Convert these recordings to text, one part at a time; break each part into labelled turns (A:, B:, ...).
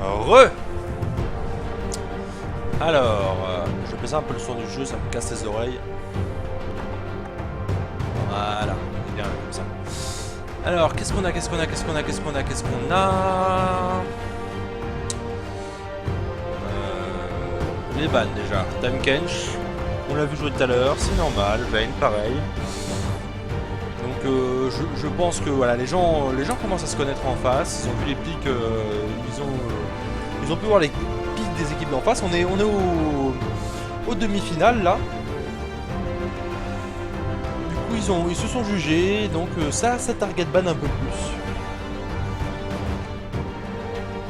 A: Re. Alors, je vais baisser un peu le son du jeu, ça me casse les oreilles. Voilà, c'est bien comme ça. Alors, qu'est-ce qu'on a, qu'est-ce qu'on a, qu'est-ce qu'on a, qu'est-ce qu'on a, qu'est-ce qu'on a Les bans déjà. Time Kench, on l'a vu jouer tout à l'heure, c'est normal. Vayne, pareil. Donc je pense que voilà, les gens commencent à se connaître en face. Ils ont vu les pics, ils ont pu voir les pics des équipes d'en face. On est au demi-finales là. Du coup ils se sont jugés, donc ça target ban un peu plus.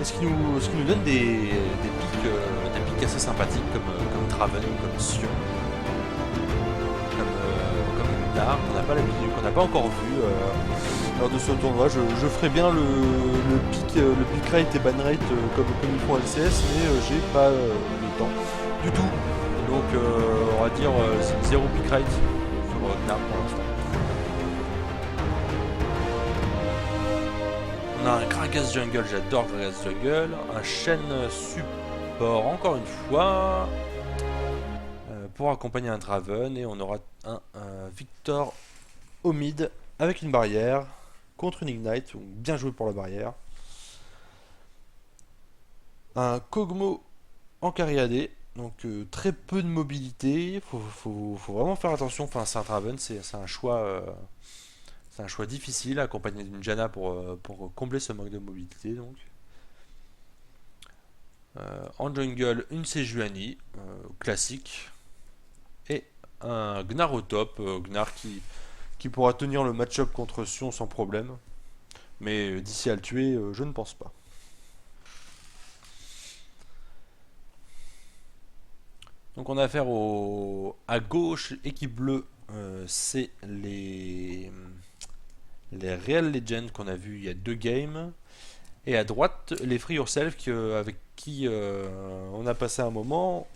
A: Et ce qui nous donne des pics assez sympathiques comme Traven, comme Sion, comme Gnar, qu'on n'a pas encore vu lors de ce tournoi. Je ferais bien le pick rate et ban rate comme ils font à LCS, mais j'ai pas le temps du tout. Donc on va dire 0 pick rate sur Gnar pour l'instant. On a un Gragas Jungle, j'adore Gragas Jungle. Un Shen support encore une fois. Pour accompagner un Draven. Et on aura un Victor au mid avec une barrière contre une Ignite. Donc bien joué pour la barrière. Un Kog'Maw en carry AD. Donc très peu de mobilité. Faut vraiment faire attention. Enfin, c'est un Draven, c'est un choix. C'est un choix difficile, accompagné d'une Janna pour combler ce manque de mobilité. Donc. En jungle, une Sejuani, classique. Et un Gnar au top. Gnar qui pourra tenir le match-up contre Sion sans problème. Mais d'ici à le tuer, je ne pense pas. Donc on a affaire à gauche, équipe bleue, c'est les Real Legends qu'on a vu il y a 2 games. Et à droite, les Free Yourself avec qui on a passé un moment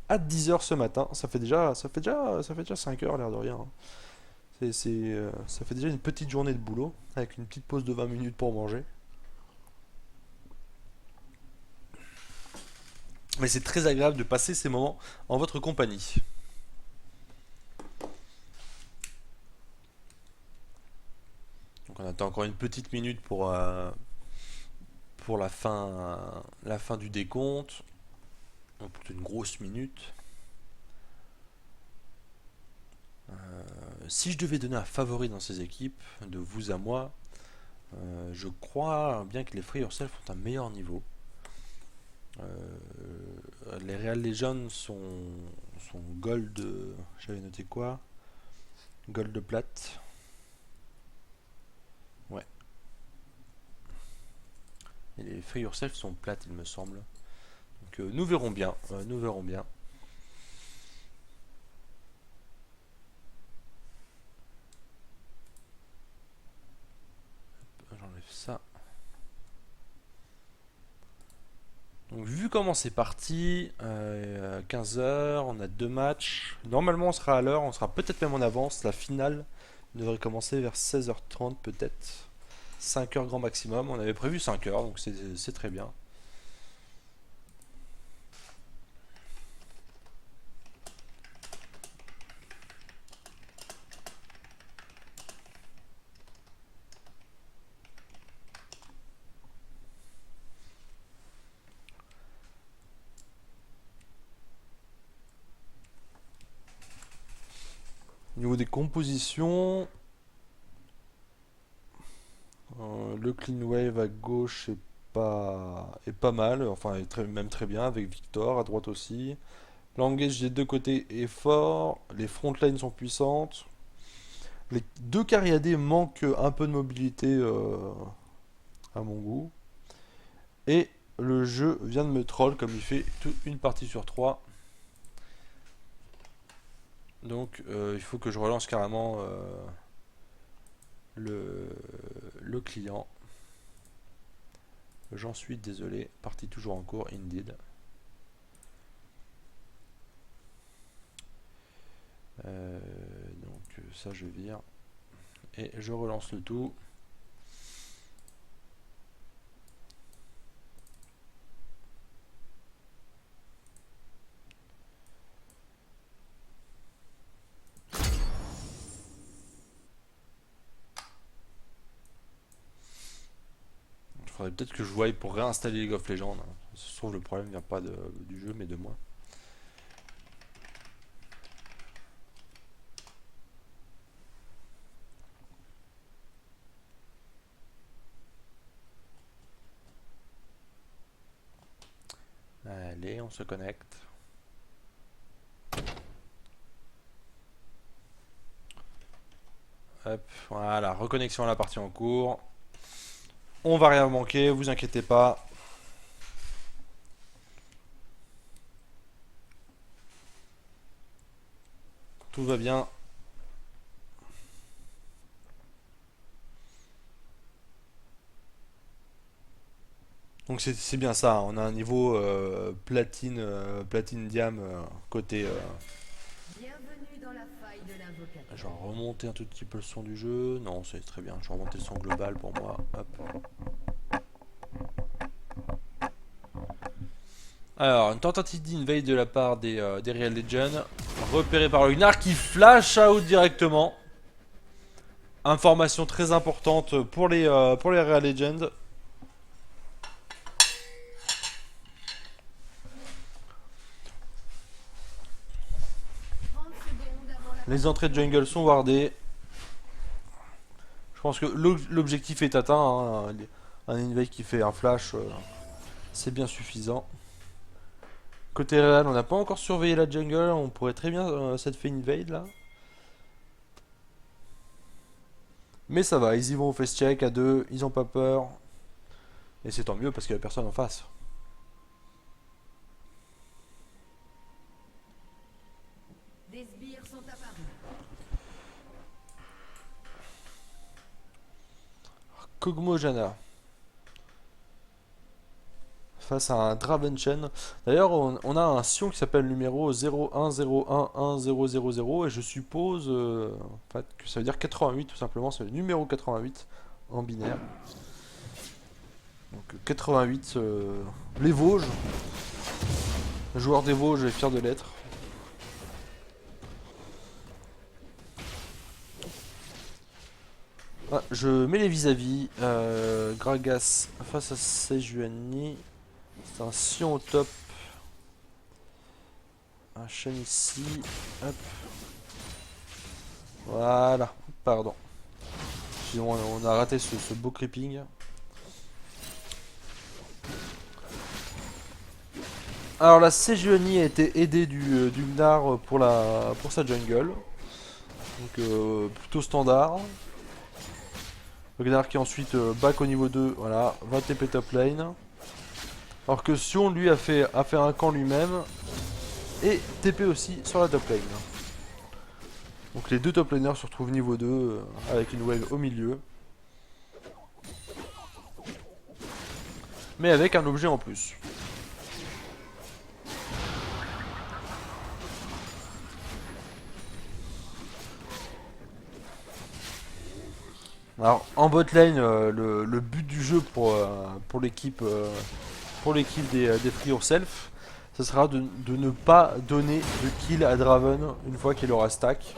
A: à 10h ce matin. Ça fait déjà 5h l'air de rien, hein. Ça fait déjà une petite journée de boulot avec une petite pause de 20 minutes pour manger. Mais c'est très agréable de passer ces moments en votre compagnie. Donc on attend encore une petite minute pour la fin du décompte. Donc une grosse minute. Si je devais donner un favori dans ces équipes, de vous à moi, je crois bien que les Free Yourself ont un meilleur niveau. Les Real Legends sont gold. J'avais noté quoi? Gold de plate. Ouais. Et les Free Yourself sont plates, il me semble. Donc nous verrons bien. Nous verrons bien. J'enlève ça. Donc vu comment c'est parti, 15h, on a 2 matchs. Normalement on sera à l'heure, on sera peut-être même en avance. La finale devrait commencer vers 16h30 peut-être. 5h grand maximum, on avait prévu 5h, donc c'est très bien. Au niveau des compositions, le clean wave à gauche est pas mal, enfin même très bien avec Victor, à droite aussi. L'engage des deux côtés est fort, les front lines sont puissantes. Les deux carry AD manquent un peu de mobilité à mon goût. Et le jeu vient de me troll comme il fait une partie sur 3. Donc il faut que je relance carrément le client. J'en suis désolé, partie toujours en cours, indeed. Donc ça je vire. Et je relance le tout. faudrait peut-être que je voie pour réinstaller League of Legends. Ça se trouve, le problème vient pas du jeu, mais de moi. Allez, on se connecte. Hop, voilà, reconnexion à la partie en cours. On va rien manquer, vous inquiétez pas. Tout va bien. Donc c'est bien ça, on a un niveau platine, platine diam côté...
B: Bienvenue dans la faille de
A: Je
B: l'invocateur.
A: vais remonter un tout petit peu le son du jeu. Non, c'est très bien, je vais remonter le son global pour moi. Hop. Alors, une tentative d'invade de la part des Real Legends, repérée par le Gnar qui flash out directement. Information très importante pour les Real Legends.
B: 30 secondes avant la
A: Les entrées de
B: bataille.
A: jungle sont wardées. Je pense que l'objectif est atteint, hein. Un invade qui fait un flash, c'est bien suffisant. Côté Real, on n'a pas encore surveillé la jungle, on pourrait très bien cette fait invade là. Mais ça va, ils y vont au face check à deux, ils ont pas peur. Et c'est tant mieux parce qu'il y a personne en face.
B: Des sbires sont apparus.
A: Kog'Maw Janna face à un Dravenchen. D'ailleurs, on a un Sion qui s'appelle numéro 01011000 et je suppose en fait, que ça veut dire 88 tout simplement, c'est le numéro 88 en binaire. Donc 88, les Vosges. Le joueur des Vosges est fier de l'être. Ah, je mets les vis-à-vis. Gragas face à Sejuani. C'est un Sion au top. Un Shen ici. Hop. Voilà. Pardon. Sinon, on a raté ce beau creeping. Alors la Sejuani a été aidée du Gnar pour sa jungle. Donc plutôt standard. Le Gnar qui ensuite back au niveau 2. Voilà. Va TP top lane. Alors que Sion lui a fait un camp lui-même. Et TP aussi sur la top lane. Donc les deux top laners se retrouvent niveau 2 avec une wave au milieu. Mais avec un objet en plus. Alors en bot lane, le but du jeu pour l'équipe des Free Yourself, ce sera de ne pas donner de kill à Draven une fois qu'il aura stack.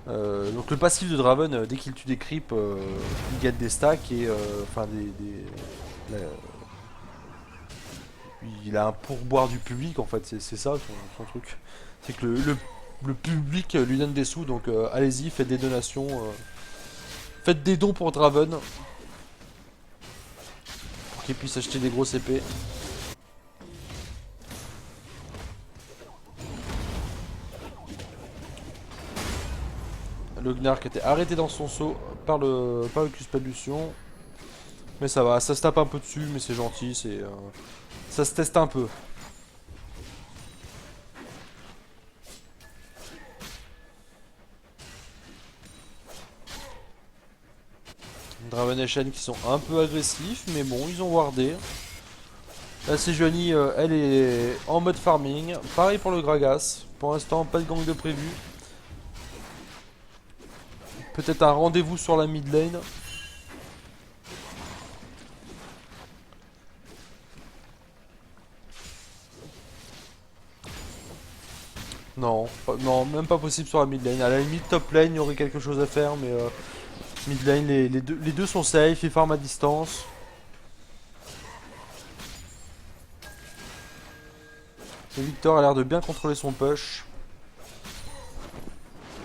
A: Donc le passif de Draven, dès qu'il tue des creeps, il gagne des stacks et enfin la- il a un pourboire du public en fait, c'est ça son truc. C'est que le public lui donne des sous, donc allez-y, faites des donations, faites des dons pour Draven pour qu'il puisse acheter des grosses épées. Le Gnar qui était arrêté dans son saut par le Cuspallution. Mais ça va, ça se tape un peu dessus, mais c'est gentil, ça se teste un peu. Draven et Shen qui sont un peu agressifs, mais bon, ils ont wardé. La Sejuani, elle est en mode farming. Pareil pour le Gragas. Pour l'instant, pas de gang de prévu. Peut-être un rendez-vous sur la mid lane. Non, non, même pas possible sur la mid lane. À la limite, top lane, il y aurait quelque chose à faire, mais mid lane, les deux sont safe, ils farment à distance. Et Victor a l'air de bien contrôler son push.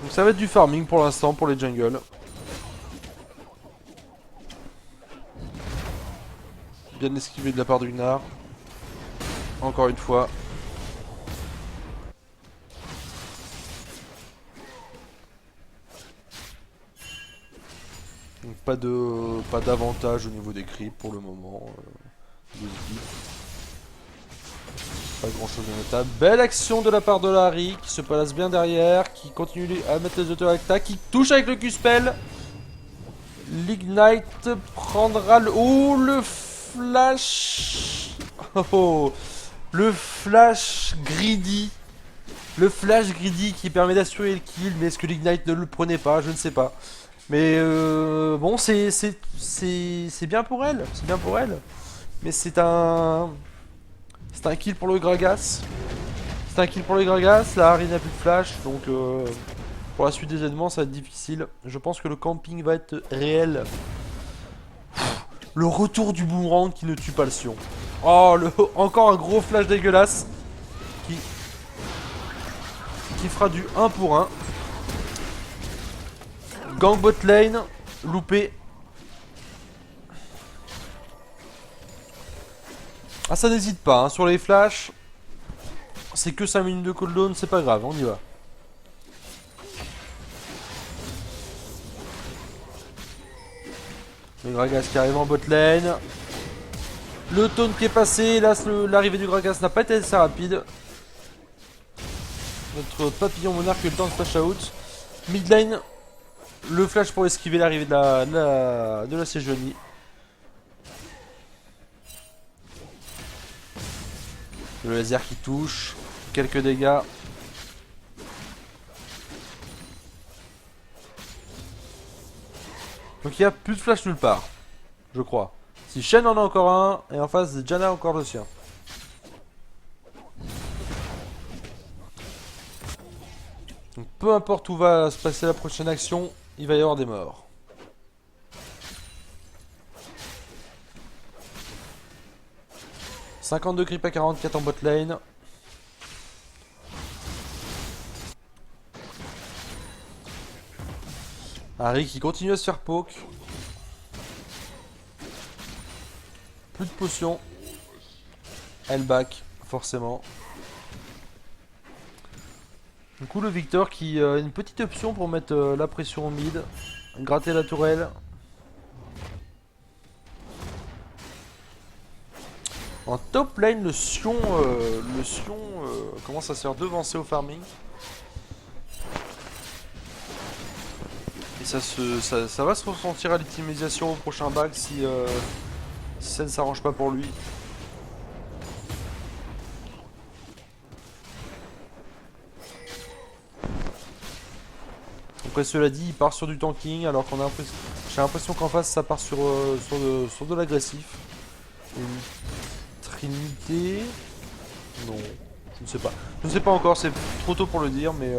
A: Donc ça va être du farming pour l'instant pour les jungles. Bien esquivé de la part du Gnar. Encore une fois. Donc pas d'avantage au niveau des creeps pour le moment. Pas grand chose de notable. Belle action de la part de Larry qui se place bien derrière, qui continue à mettre les auto-attaques, qui touche avec le Q-spell. L'Ignite prendra le... Oh, le flash. Oh, le flash greedy. Le flash greedy qui permet d'assurer le kill, mais est-ce que l'Ignite ne le prenait pas? Je ne sais pas. Mais bon, c'est bien pour elle. C'est bien pour elle. Mais c'est un kill pour le Gragas. C'est un kill pour le Gragas. La Harry n'a plus de flash. Donc pour la suite des événements, ça va être difficile. Je pense que le camping va être réel. Le retour du boomerang qui ne tue pas le Sion. Oh, encore un gros flash dégueulasse. Qui fera du 1 pour 1. Gang bot lane. Loupé. Ah, ça n'hésite pas, hein. Sur les flashs, c'est que 5 minutes de cooldown, c'est pas grave, on y va. Le Gragas qui arrive en bot lane. Le taunt qui est passé, là l'arrivée du Gragas n'a pas été assez rapide. Notre papillon monarque a eu le temps de flash out. Mid lane, le flash pour esquiver l'arrivée de la Sejuani. Le laser qui touche, quelques dégâts. Donc il n'y a plus de flash nulle part, je crois. Si Shen en a encore un, et en face Janna a encore le sien. Donc peu importe où va se passer la prochaine action, il va y avoir des morts. « 52 creep à 44 en bot lane. » Harry qui continue à se faire poke. Plus de potions. Elle back, forcément. Du coup, le Victor qui a une petite option pour mettre la pression au mid. Gratter la tourelle. En top lane, le Sion commence à se faire devancer au farming. Et ça va se ressentir à l'optimisation au prochain back si ça ne s'arrange pas pour lui. Après cela dit, il part sur du tanking alors qu'on a j'ai l'impression qu'en face ça part sur de l'agressif. Une trinité. Non, je ne sais pas. Je ne sais pas encore, c'est trop tôt pour le dire, mais